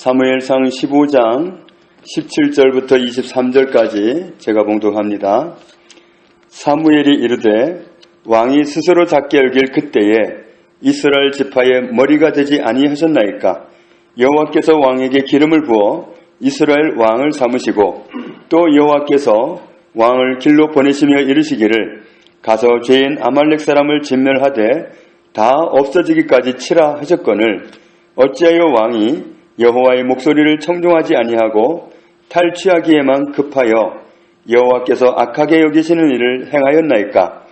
사무엘상 15장 17절부터 23절까지 제가 봉독합니다. 사무엘이 이르되 왕이 스스로 작게 여길 그때에 이스라엘 지파의 머리가 되지 아니하셨나이까? 여호와께서 왕에게 기름을 부어 이스라엘 왕을 삼으시고 또 여호와께서 왕을 길로 보내시며 이르시기를 가서 죄인 아말렉 사람을 진멸하되 다 없어지기까지 치라 하셨거늘 어찌하여 왕이 여호와의 목소리를 청종하지 아니하고 탈취하기에만 급하여 여호와께서 악하게 여기시는 일을 행하였나이까?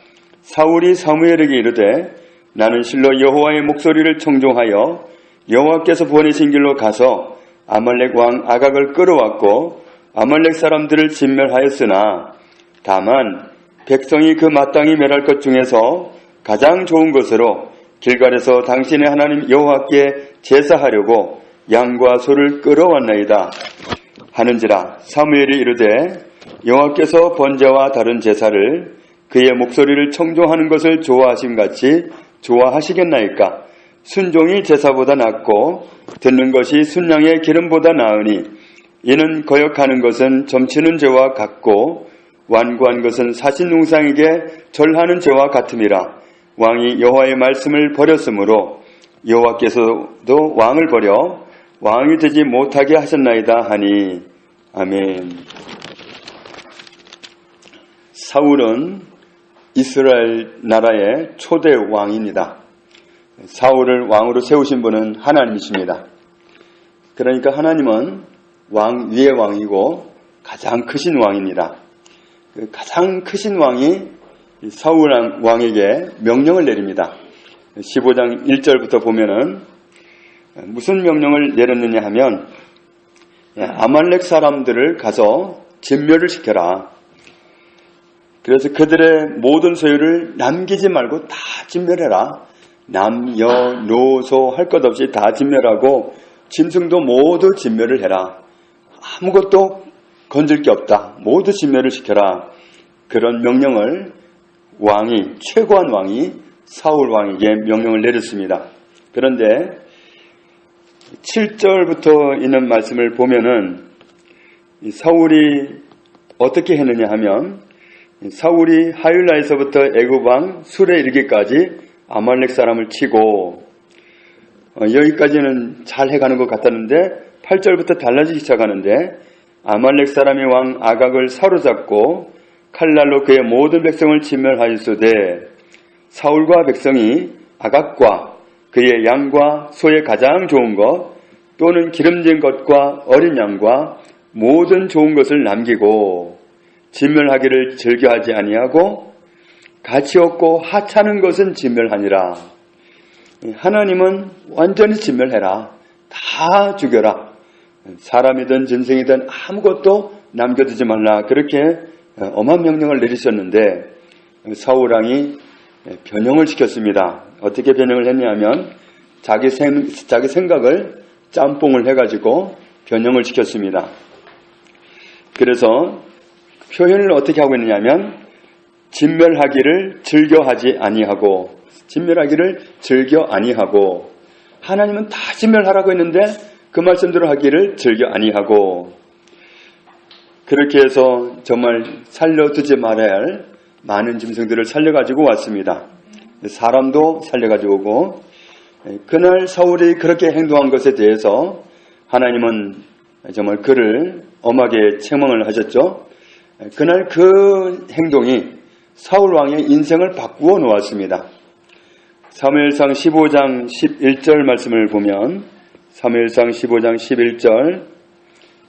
사울이 사무엘에게 이르되 나는 실로 여호와의 목소리를 청종하여 여호와께서 보내신 길로 가서 아말렉 왕 아각을 끌어왔고 아말렉 사람들을 진멸하였으나 다만 백성이 그 마땅히 멸할 것 중에서 가장 좋은 것으로 길갈에서 당신의 하나님 여호와께 제사하려고 양과 소를 끌어왔나이다 하는지라. 사무엘이 이르되 여호와께서 번제와 다른 제사를 그의 목소리를 청종하는 것을 좋아하심같이 좋아하시겠나이까? 순종이 제사보다 낫고 듣는 것이 순양의 기름보다 나으니 이는 거역하는 것은 점치는 죄와 같고 완고한 것은 사신웅상에게 절하는 죄와 같음이라. 왕이 여호와의 말씀을 버렸으므로 여호와께서도 왕을 버려 왕이 되지 못하게 하셨나이다 하니. 아멘. 사울은 이스라엘 나라의 초대 왕입니다. 사울을 왕으로 세우신 분은 하나님이십니다. 그러니까 하나님은 왕 위의 왕이고 가장 크신 왕입니다. 그 가장 크신 왕이 사울 왕에게 명령을 내립니다. 15장 1절부터 보면은 무슨 명령을 내렸느냐 하면 아말렉 사람들을 가서 진멸을 시켜라. 그래서 그들의 모든 소유를 남기지 말고 다 진멸해라. 남여 노소 할 것 없이 다 진멸하고 짐승도 모두 진멸을 해라. 아무것도 건질 게 없다. 모두 진멸을 시켜라. 그런 명령을 왕이, 최고한 왕이 사울 왕에게 명령을 내렸습니다. 그런데 7절부터 있는 말씀을 보면은 사울이 어떻게 했느냐 하면 사울이 하윌라에서부터 애굽 왕 술에 이르기까지 아말렉 사람을 치고 여기까지는 잘 해가는 것 같았는데 8절부터 달라지기 시작하는데 아말렉 사람의 왕 아각을 사로잡고 칼날로 그의 모든 백성을 진멸하였으되 사울과 백성이 아각과 그의 양과 소의 가장 좋은 것 또는 기름진 것과 어린 양과 모든 좋은 것을 남기고 진멸하기를 즐겨하지 아니하고 가치 없고 하찮은 것은 진멸하니라. 하나님은 완전히 진멸해라. 다 죽여라. 사람이든 짐승이든 아무것도 남겨두지 말라. 그렇게 엄한 명령을 내리셨는데 사울 왕이 변형을 시켰습니다. 어떻게 변형을 했냐면 자기 생각을 짬뽕을 해가지고 변형을 시켰습니다. 그래서 표현을 어떻게 하고 있느냐면 진멸하기를 즐겨하지 아니하고 진멸하기를 즐겨 아니하고 하나님은 다 진멸하라고 했는데 그 말씀대로 하기를 즐겨 아니하고 그렇게 해서 정말 살려두지 말아야 할 많은 짐승들을 살려가지고 왔습니다. 사람도 살려가지고 오고 그날 사울이 그렇게 행동한 것에 대해서 하나님은 정말 그를 엄하게 책망을 하셨죠. 그날 그 행동이 사울 왕의 인생을 바꾸어 놓았습니다. 사무엘상 15장 11절 말씀을 보면 사무엘상 15장 11절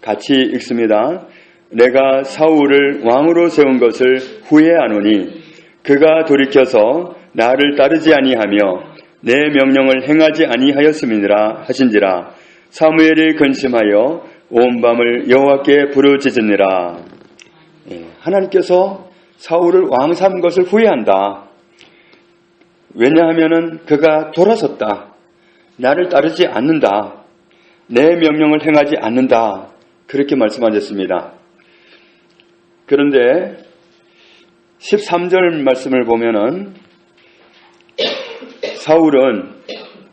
같이 읽습니다. 내가 사울을 왕으로 세운 것을 후회하노니 그가 돌이켜서 나를 따르지 아니하며 내 명령을 행하지 아니하였음이니라 하신지라. 사무엘이 근심하여 온 밤을 여호와께 부르짖으니라. 하나님께서 사울을 왕 삼은 것을 후회한다. 왜냐하면은 그가 돌아섰다. 나를 따르지 않는다. 내 명령을 행하지 않는다. 그렇게 말씀하셨습니다. 그런데 13절 말씀을 보면은 사울은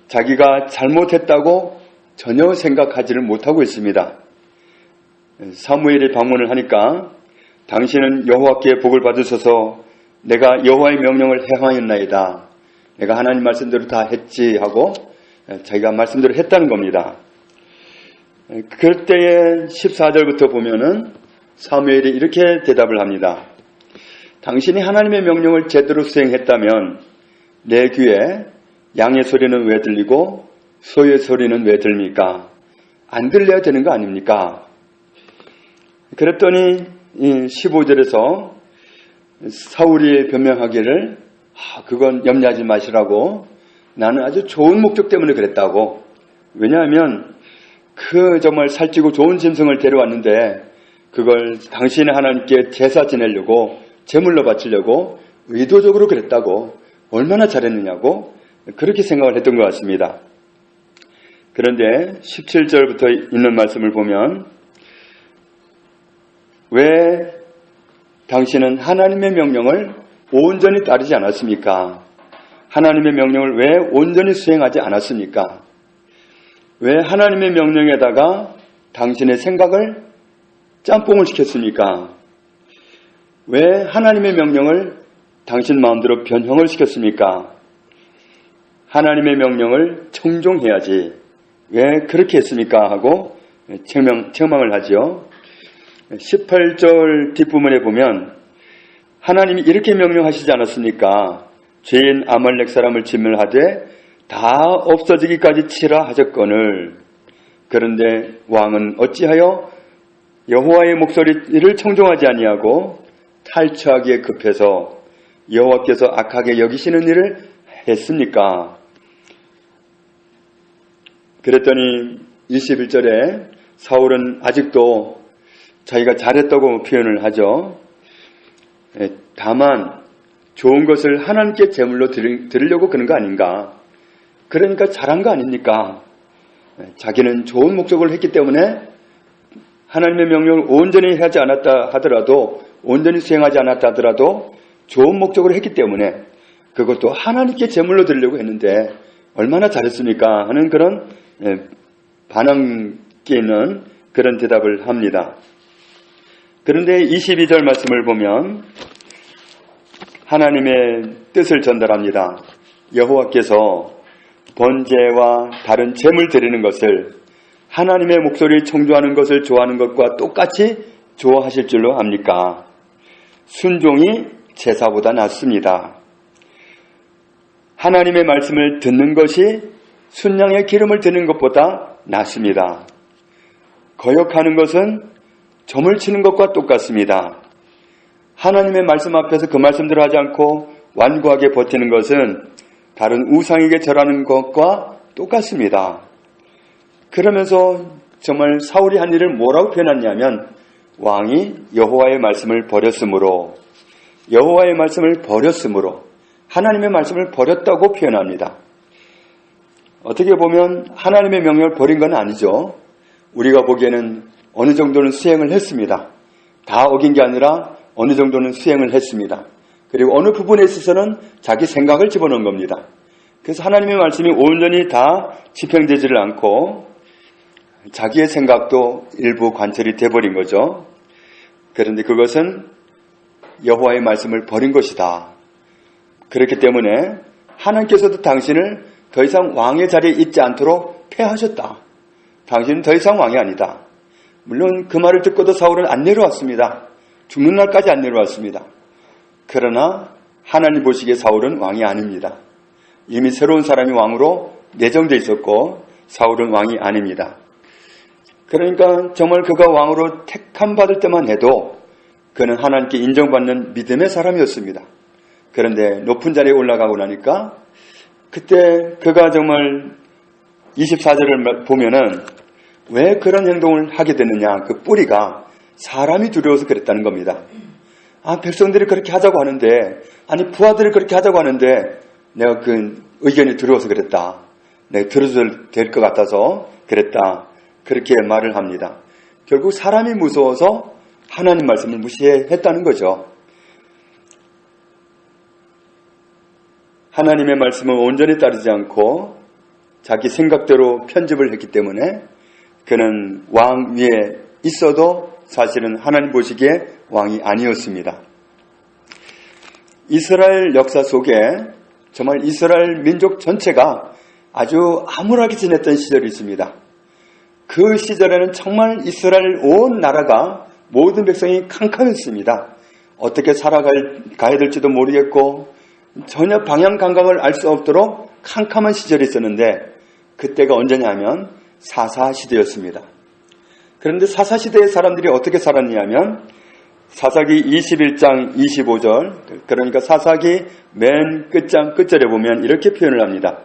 자기가 잘못했다고 전혀 생각하지를 못하고 있습니다. 사무엘이 방문을 하니까 당신은 여호와께 복을 받으셔서 내가 여호와의 명령을 행하였나이다. 내가 하나님 말씀대로 다 했지 하고 자기가 말씀대로 했다는 겁니다. 그때의 14절부터 보면은 사무엘이 이렇게 대답을 합니다. 당신이 하나님의 명령을 제대로 수행했다면 내 귀에 양의 소리는 왜 들리고 소의 소리는 왜 들립니까? 안 들려야 되는 거 아닙니까? 그랬더니 15절에서 사울이 변명하기를 그건 염려하지 마시라고, 나는 아주 좋은 목적 때문에 그랬다고. 왜냐하면 정말 살찌고 좋은 짐승을 데려왔는데 그걸 당신의 하나님께 제사 지내려고, 제물로 바치려고 의도적으로 그랬다고. 얼마나 잘했느냐고 그렇게 생각을 했던 것 같습니다. 그런데 17절부터 있는 말씀을 보면, 왜 당신은 하나님의 명령을 온전히 따르지 않았습니까? 하나님의 명령을 왜 온전히 수행하지 않았습니까? 왜 하나님의 명령에다가 당신의 생각을 짬뽕을 시켰습니까? 왜 하나님의 명령을 당신 마음대로 변형을 시켰습니까? 하나님의 명령을 청종해야지 왜 그렇게 했습니까? 하고 책망을 하지요. 18절 뒷부분에 보면 하나님이 이렇게 명령하시지 않았습니까? 죄인 아말렉 사람을 진멸하되 다 없어지기까지 치라 하셨거늘. 그런데 왕은 어찌하여 여호와의 목소리를 청종하지 아니하고 탈취하기에 급해서 여호와께서 악하게 여기시는 일을 했습니까? 그랬더니 21절에 사울은 아직도 자기가 잘했다고 표현을 하죠. 다만 좋은 것을 하나님께 제물로 드리려고 그런 거 아닌가. 그러니까 잘한 거 아닙니까? 자기는 좋은 목적을 했기 때문에 하나님의 명령을 온전히 하지 않았다 하더라도, 온전히 수행하지 않았다 하더라도 좋은 목적으로 했기 때문에 그것도 하나님께 제물로 드리려고 했는데 얼마나 잘했습니까? 하는 그런 반항기 있는 그런 대답을 합니다. 그런데 22절 말씀을 보면 하나님의 뜻을 전달합니다. 여호와께서 번제와 다른 제물 드리는 것을 하나님의 목소리 청조하는 것을 좋아하는 것과 똑같이 좋아하실 줄로 압니까? 순종이 제사보다 낫습니다. 하나님의 말씀을 듣는 것이 순양의 기름을 드는 것보다 낫습니다. 거역하는 것은 점을 치는 것과 똑같습니다. 하나님의 말씀 앞에서 그 말씀대로 하지 않고 완고하게 버티는 것은 다른 우상에게 절하는 것과 똑같습니다. 그러면서 정말 사울이 한 일을 뭐라고 표현했냐면, 왕이 여호와의 말씀을 버렸으므로, 여호와의 말씀을 버렸으므로, 하나님의 말씀을 버렸다고 표현합니다. 어떻게 보면 하나님의 명령을 버린 건 아니죠. 우리가 보기에는 어느 정도는 수행을 했습니다. 다 어긴 게 아니라 어느 정도는 수행을 했습니다. 그리고 어느 부분에 있어서는 자기 생각을 집어넣은 겁니다. 그래서 하나님의 말씀이 온전히 다 집행되지를 않고 자기의 생각도 일부 관철이 돼버린 거죠. 그런데 그것은 여호와의 말씀을 버린 것이다. 그렇기 때문에 하나님께서도 당신을 더 이상 왕의 자리에 있지 않도록 폐하셨다. 당신은 더 이상 왕이 아니다. 물론 그 말을 듣고도 사울은 안 내려왔습니다. 죽는 날까지 안 내려왔습니다. 그러나 하나님 보시기에 사울은 왕이 아닙니다. 이미 새로운 사람이 왕으로 내정되어 있었고 사울은 왕이 아닙니다. 그러니까 정말 그가 왕으로 택함 받을 때만 해도 그는 하나님께 인정받는 믿음의 사람이었습니다. 그런데 높은 자리에 올라가고 나니까 그때 그가 정말 24절을 보면은 왜 그런 행동을 하게 됐느냐, 그 뿌리가 사람이 두려워서 그랬다는 겁니다. 백성들이 그렇게 하자고 하는데, 부하들이 그렇게 하자고 하는데 내가 그 의견이 두려워서 그랬다. 내가 들어줘야 될 것 같아서 그랬다. 그렇게 말을 합니다. 결국 사람이 무서워서 하나님 말씀을 무시했다는 거죠. 하나님의 말씀을 온전히 따르지 않고 자기 생각대로 편집을 했기 때문에 그는 왕 위에 있어도 사실은 하나님 보시기에 왕이 아니었습니다. 이스라엘 역사 속에 정말 이스라엘 민족 전체가 아주 암울하게 지냈던 시절이 있습니다. 그 시절에는 정말 이스라엘 온 나라가 모든 백성이 캄캄했습니다. 어떻게 살아가야 될지도 모르겠고 전혀 방향 감각을 알 수 없도록 캄캄한 시절이 있었는데 그때가 언제냐면 사사시대였습니다. 그런데 사사시대의 사람들이 어떻게 살았냐면 사사기 21장 25절 그러니까 사사기 맨 끝장 끝절에 보면 이렇게 표현을 합니다.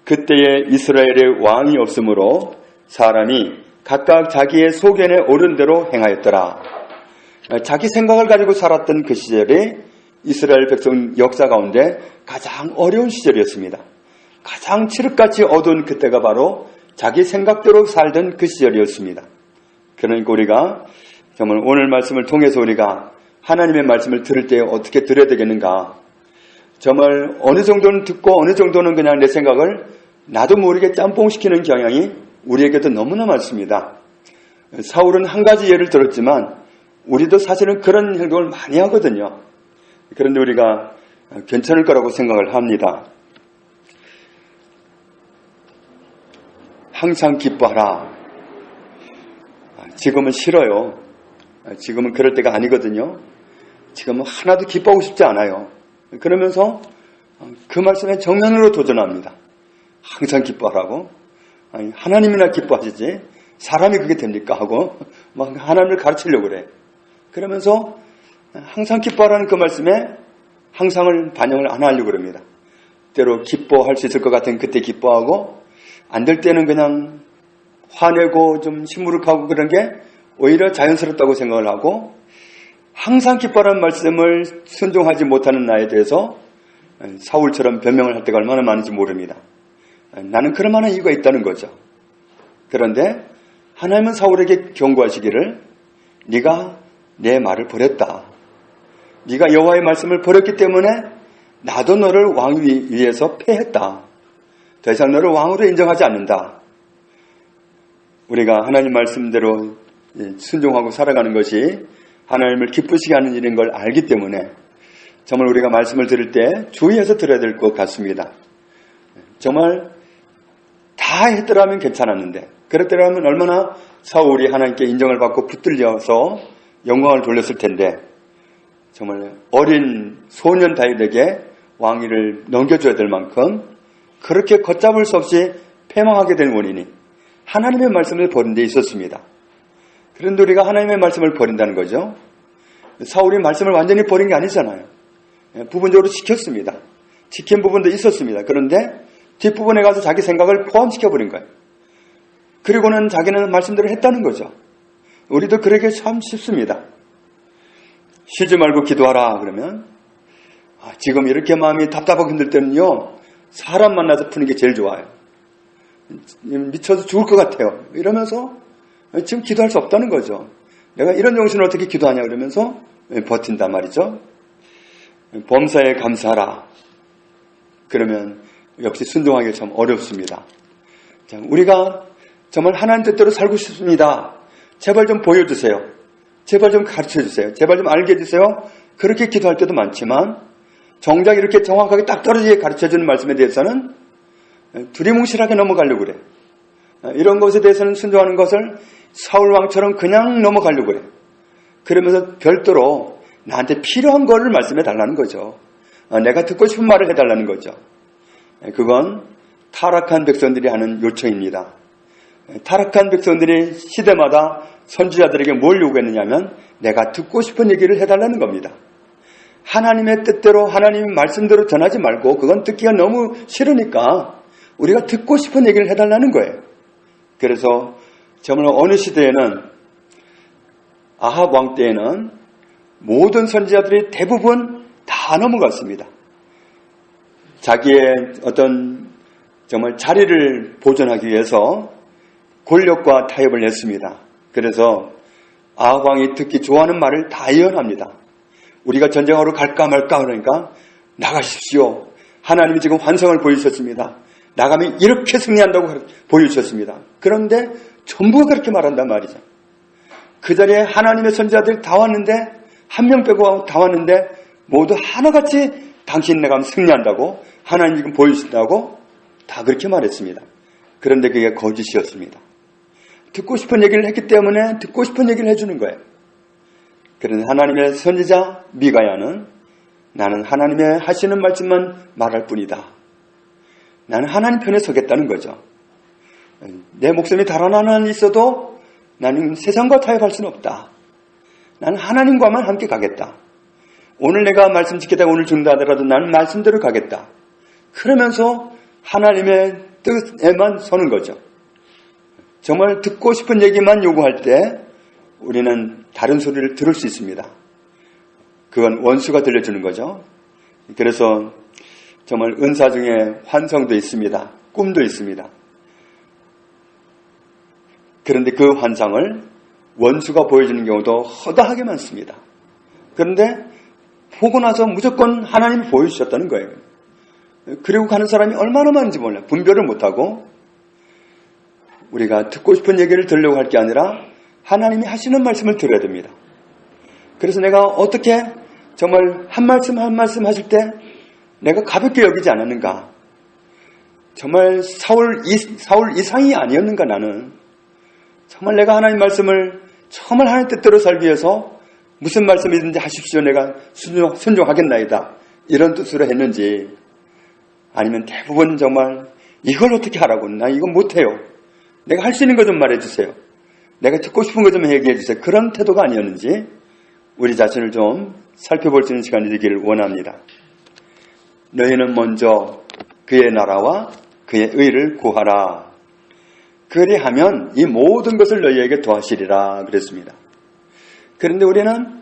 그때에 이스라엘의 왕이 없으므로 사람이 각각 자기의 소견에 오른 대로 행하였더라. 자기 생각을 가지고 살았던 그 시절이 이스라엘 백성 역사 가운데 가장 어려운 시절이었습니다. 가장 칠흑같이 어두운 그때가 바로 자기 생각대로 살던 그 시절이었습니다. 그러니까 우리가 정말 오늘 말씀을 통해서 우리가 하나님의 말씀을 들을 때 어떻게 들어야 되겠는가, 정말 어느 정도는 듣고 어느 정도는 그냥 내 생각을 나도 모르게 짬뽕시키는 경향이 우리에게도 너무나 많습니다. 사울은 한 가지 예를 들었지만 우리도 사실은 그런 행동을 많이 하거든요. 그런데 우리가 괜찮을 거라고 생각을 합니다. 항상 기뻐하라. 지금은 싫어요. 지금은 그럴 때가 아니거든요. 지금은 하나도 기뻐하고 싶지 않아요. 그러면서 그 말씀에 정면으로 도전합니다. 항상 기뻐하라고? 아니, 하나님이나 기뻐하시지 사람이 그게 됩니까? 하고 막 하나님을 가르치려고 그래. 그러면서 항상 기뻐하라는 그 말씀에 항상을 반영을 안 하려고 그럽니다. 때로 기뻐할 수 있을 것 같은 그때 기뻐하고 안 될 때는 그냥 화내고 좀 시무룩하고 그런 게 오히려 자연스럽다고 생각을 하고 항상 기뻐하라는 말씀을 순종하지 못하는 나에 대해서 사울처럼 변명을 할 때가 얼마나 많은지 모릅니다. 나는 그럴 만한 이유가 있다는 거죠. 그런데 하나님은 사울에게 경고하시기를 네가 내 말을 버렸다. 네가 여호와의 말씀을 버렸기 때문에 나도 너를 왕 위에서 패했다. 더 이상 너를 왕으로 인정하지 않는다. 우리가 하나님 말씀대로 순종하고 살아가는 것이 하나님을 기쁘시게 하는 일인 걸 알기 때문에 정말 우리가 말씀을 들을 때 주의해서 들어야 될 것 같습니다. 정말 다 했더라면 괜찮았는데 그랬더라면 얼마나 사울이 하나님께 인정을 받고 붙들려서 영광을 돌렸을 텐데 정말 어린 소년 다윗에게 왕위를 넘겨줘야 될 만큼 그렇게 걷잡을 수 없이 패망하게 된 원인이 하나님의 말씀을 버린 데 있었습니다. 그런데 우리가 하나님의 말씀을 버린다는 거죠. 사울이 말씀을 완전히 버린 게 아니잖아요. 부분적으로 지켰습니다. 지킨 부분도 있었습니다. 그런데 뒷부분에 가서 자기 생각을 포함시켜버린 거예요. 그리고는 자기는 말씀대로 했다는 거죠. 우리도 그러기 참 쉽습니다. 쉬지 말고 기도하라 그러면 지금 이렇게 마음이 답답하고 힘들 때는요. 사람 만나서 푸는 게 제일 좋아요. 미쳐서 죽을 것 같아요. 이러면서 지금 기도할 수 없다는 거죠. 내가 이런 정신을 어떻게 기도하냐 그러면서 버틴단 말이죠. 범사에 감사하라. 그러면 역시 순종하기가 참 어렵습니다. 자, 우리가 정말 하나님 뜻대로 살고 싶습니다. 제발 좀 보여주세요. 제발 좀 가르쳐주세요. 제발 좀 알게 해주세요. 그렇게 기도할 때도 많지만 정작 이렇게 정확하게 딱 떨어지게 가르쳐주는 말씀에 대해서는 두리뭉실하게 넘어가려고 그래. 이런 것에 대해서는 순종하는 것을 사울왕처럼 그냥 넘어가려고 그래. 그러면서 별도로 나한테 필요한 거를 말씀해 달라는 거죠. 내가 듣고 싶은 말을 해달라는 거죠. 그건 타락한 백성들이 하는 요청입니다. 타락한 백성들이 시대마다 선지자들에게 뭘 요구했느냐면 내가 듣고 싶은 얘기를 해달라는 겁니다. 하나님의 뜻대로 하나님의 말씀대로 전하지 말고 그건 듣기가 너무 싫으니까 우리가 듣고 싶은 얘기를 해달라는 거예요. 그래서 정말 어느 시대에는 아합 왕 때에는 모든 선지자들이 대부분 다 넘어갔습니다. 자기의 어떤 정말 자리를 보존하기 위해서 권력과 타협을 했습니다. 그래서 아합 왕이 듣기 좋아하는 말을 다 예언합니다. 우리가 전쟁하러 갈까 말까 그러니까 나가십시오. 하나님이 지금 환상을 보이셨습니다. 나가면 이렇게 승리한다고 보여주셨습니다. 그런데 전부가 그렇게 말한단 말이죠. 그 자리에 하나님의 선지자들이 다 왔는데, 한 명 빼고 다 왔는데 모두 하나같이 당신 나가면 승리한다고, 하나님 지금 보여주신다고 다 그렇게 말했습니다. 그런데 그게 거짓이었습니다. 듣고 싶은 얘기를 했기 때문에 듣고 싶은 얘기를 해주는 거예요. 그런데 하나님의 선지자 미가야는 나는 하나님의 하시는 말씀만 말할 뿐이다. 나는 하나님 편에 서겠다는 거죠. 내 목숨이 다른 하나님 있어도 나는 세상과 타협할 수는 없다. 나는 하나님과만 함께 가겠다. 오늘 내가 말씀 지키다가 오늘 죽는다 하더라도 나는 말씀대로 가겠다. 그러면서 하나님의 뜻에만 서는 거죠. 정말 듣고 싶은 얘기만 요구할 때 우리는 다른 소리를 들을 수 있습니다. 그건 원수가 들려주는 거죠. 그래서 정말 은사 중에 환상도 있습니다. 꿈도 있습니다. 그런데 그 환상을 원수가 보여주는 경우도 허다하게 많습니다. 그런데 보고 나서 무조건 하나님이 보여주셨다는 거예요. 그리고 가는 사람이 얼마나 많은지 몰라요. 분별을 못하고 우리가 듣고 싶은 얘기를 들으려고 할 게 아니라 하나님이 하시는 말씀을 들어야 됩니다. 그래서 내가 어떻게 정말 한 말씀 한 말씀 하실 때 내가 가볍게 여기지 않았는가? 정말 사울 이상이 아니었는가 나는? 정말 내가 하나님 말씀을 정말 하나님 뜻대로 살기 위해서 무슨 말씀이든지 하십시오. 내가 순종하겠나이다. 이런 뜻으로 했는지 아니면 대부분 정말 이걸 어떻게 하라고? 나 이거 못해요. 내가 할 수 있는 거 좀 말해주세요. 내가 듣고 싶은 거 좀 얘기해 주세요. 그런 태도가 아니었는지 우리 자신을 좀 살펴볼 수 있는 시간이 되기를 원합니다. 너희는 먼저 그의 나라와 그의 의를 구하라. 그리하면 이 모든 것을 너희에게 더하시리라 그랬습니다. 그런데 우리는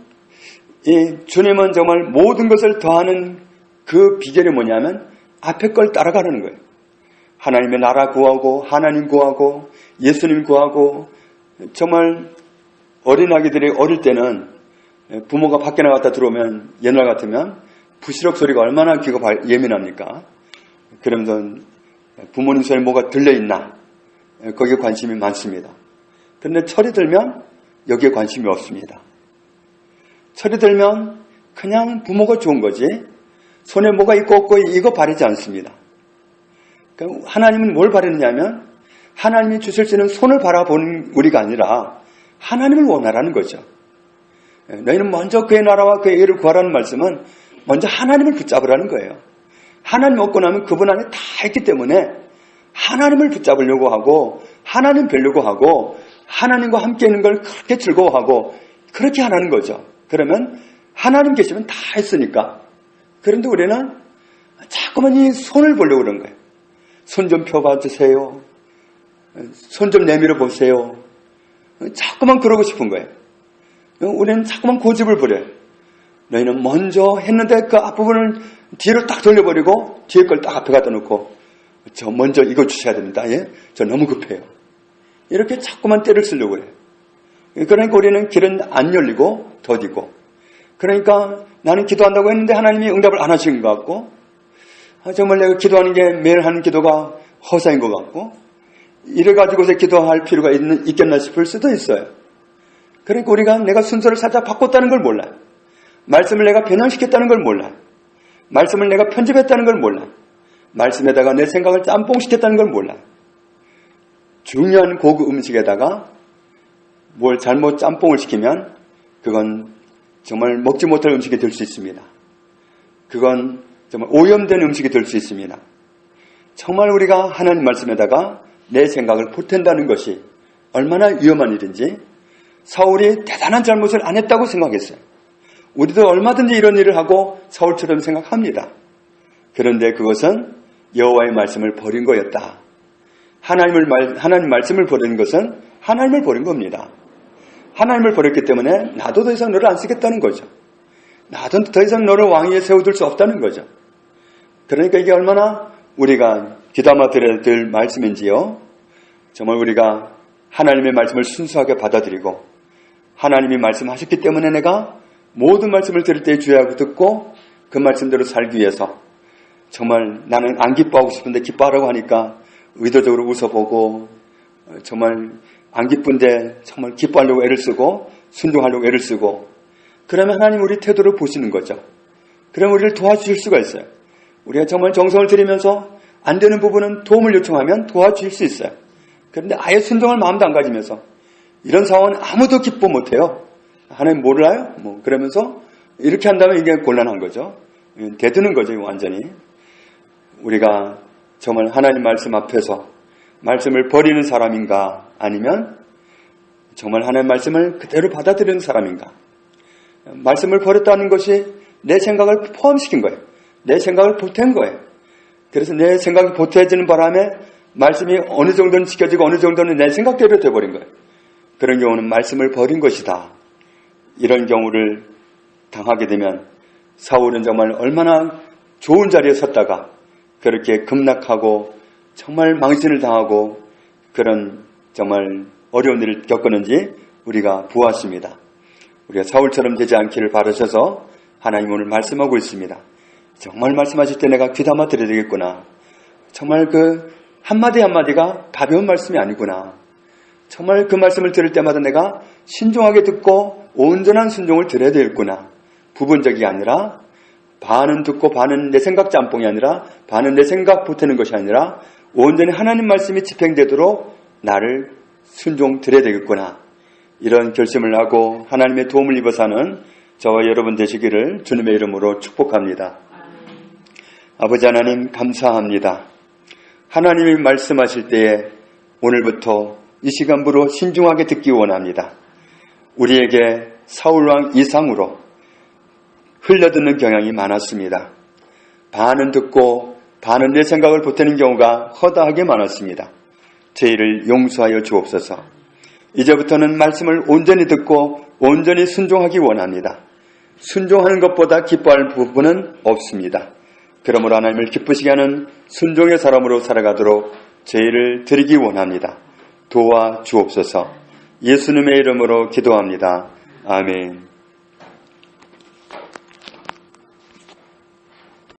이 주님은 정말 모든 것을 더하는 그 비결이 뭐냐면 앞에 걸 따라가는 거예요. 하나님의 나라 구하고 하나님 구하고 예수님 구하고 정말 어린아기들이 어릴 때는 부모가 밖에 나갔다 들어오면 옛날 같으면 부시럭 소리가 얼마나 귀가 예민합니까? 그러면서 부모님 손에 뭐가 들려있나 거기에 관심이 많습니다. 그런데 철이 들면 여기에 관심이 없습니다. 철이 들면 그냥 부모가 좋은 거지 손에 뭐가 있고 없고 이거 바라지 않습니다. 하나님은 뭘 바라느냐면 하나님이 주실 수 있는 손을 바라보는 우리가 아니라 하나님을 원하라는 거죠. 너희는 먼저 그의 나라와 그의 의를 구하라는 말씀은 먼저 하나님을 붙잡으라는 거예요. 하나님 얻고 나면 그분 안에 다 있기 때문에 하나님을 붙잡으려고 하고 하나님 뵈려고 하고 하나님과 함께 있는 걸 그렇게 즐거워하고 그렇게 하라는 거죠. 그러면 하나님 계시면 다 했으니까. 그런데 우리는 자꾸만 이 손을 보려고 그런 거예요. 손 좀 펴봐 주세요. 손 좀 내밀어 보세요. 자꾸만 그러고 싶은 거예요. 우리는 자꾸만 고집을 부려요. 너희는 먼저 했는데 그 앞부분을 뒤로 딱 돌려버리고 뒤에 걸 딱 앞에 갖다 놓고 저 먼저 이거 주셔야 됩니다. 예? 저 너무 급해요. 이렇게 자꾸만 때를 쓰려고 해요. 그러니까 우리는 길은 안 열리고 더디고 그러니까 나는 기도한다고 했는데 하나님이 응답을 안 하시는 것 같고 정말 내가 기도하는 게 매일 하는 기도가 허사인 것 같고 이래가지고서 기도할 필요가 있겠나 싶을 수도 있어요. 그러니까 우리가 내가 순서를 살짝 바꿨다는 걸 몰라요. 말씀을 내가 변형시켰다는 걸 몰라요. 말씀을 내가 편집했다는 걸 몰라요. 말씀에다가 내 생각을 짬뽕시켰다는 걸 몰라요. 중요한 고급 음식에다가 뭘 잘못 짬뽕을 시키면 그건 정말 먹지 못할 음식이 될 수 있습니다. 그건 정말 오염된 음식이 될 수 있습니다. 정말 우리가 하나님 말씀에다가 내 생각을 보탠다는 것이 얼마나 위험한 일인지 사울이 대단한 잘못을 안 했다고 생각했어요. 우리도 얼마든지 이런 일을 하고 사울처럼 생각합니다. 그런데 그것은 여호와의 말씀을 버린 거였다. 하나님 말씀을 버린 것은 하나님을 버린 겁니다. 하나님을 버렸기 때문에 나도 더 이상 너를 안 쓰겠다는 거죠. 나도 더 이상 너를 왕 위에 세워둘 수 없다는 거죠. 그러니까 이게 얼마나 우리가 귀담아 들어야 될 말씀인지요. 정말 우리가 하나님의 말씀을 순수하게 받아들이고 하나님이 말씀하셨기 때문에 내가 모든 말씀을 들을 때 주의하고 듣고 그 말씀대로 살기 위해서 정말 나는 안 기뻐하고 싶은데 기뻐하라고 하니까 의도적으로 웃어보고, 정말 안 기쁜데 정말 기뻐하려고 애를 쓰고 순종하려고 애를 쓰고, 그러면 하나님 우리 태도를 보시는 거죠. 그럼 우리를 도와주실 수가 있어요. 우리가 정말 정성을 들이면서 안 되는 부분은 도움을 요청하면 도와주실 수 있어요. 그런데 아예 순종할 마음도 안 가지면서 이런 상황은 아무도 기뻐 못해요. 하나님 몰라요? 그러면서 이렇게 한다면 이게 곤란한 거죠. 대드는 거죠, 완전히. 우리가 정말 하나님 말씀 앞에서 말씀을 버리는 사람인가, 아니면 정말 하나님 말씀을 그대로 받아들이는 사람인가. 말씀을 버렸다는 것이 내 생각을 포함시킨 거예요. 내 생각을 보탠 거예요. 그래서 내 생각이 보태지는 바람에 말씀이 어느 정도는 지켜지고 어느 정도는 내 생각대로 돼버린 거예요. 그런 경우는 말씀을 버린 것이다. 이런 경우를 당하게 되면 사울은 정말 얼마나 좋은 자리에 섰다가 그렇게 급락하고 정말 망신을 당하고 그런 정말 어려운 일을 겪었는지 우리가 보았습니다. 우리가 사울처럼 되지 않기를 바라셔서 하나님 오늘 말씀하고 있습니다. 정말 말씀하실 때 내가 귀담아 들어야 되겠구나. 정말 그 한마디 한마디가 가벼운 말씀이 아니구나. 정말 그 말씀을 들을 때마다 내가 신중하게 듣고 온전한 순종을 드려야 되겠구나. 부분적이 아니라, 반은 듣고 반은 내 생각 짬뽕이 아니라, 반은 내 생각 보태는 것이 아니라 온전히 하나님 말씀이 집행되도록 나를 순종 드려야 되겠구나. 이런 결심을 하고 하나님의 도움을 입어 사는 저와 여러분 되시기를 주님의 이름으로 축복합니다. 아버지 하나님 감사합니다. 하나님이 말씀하실 때에 오늘부터 이 시간부로 신중하게 듣기 원합니다. 우리에게 사울왕 이상으로 흘려듣는 경향이 많았습니다. 반은 듣고 반은 내 생각을 보태는 경우가 허다하게 많았습니다. 죄를 용서하여 주옵소서. 이제부터는 말씀을 온전히 듣고 온전히 순종하기 원합니다. 순종하는 것보다 기뻐할 부분은 없습니다. 그러므로 하나님을 기쁘시게 하는 순종의 사람으로 살아가도록 죄를 드리기 원합니다. 도와 주옵소서. 예수님의 이름으로 기도합니다. 아멘.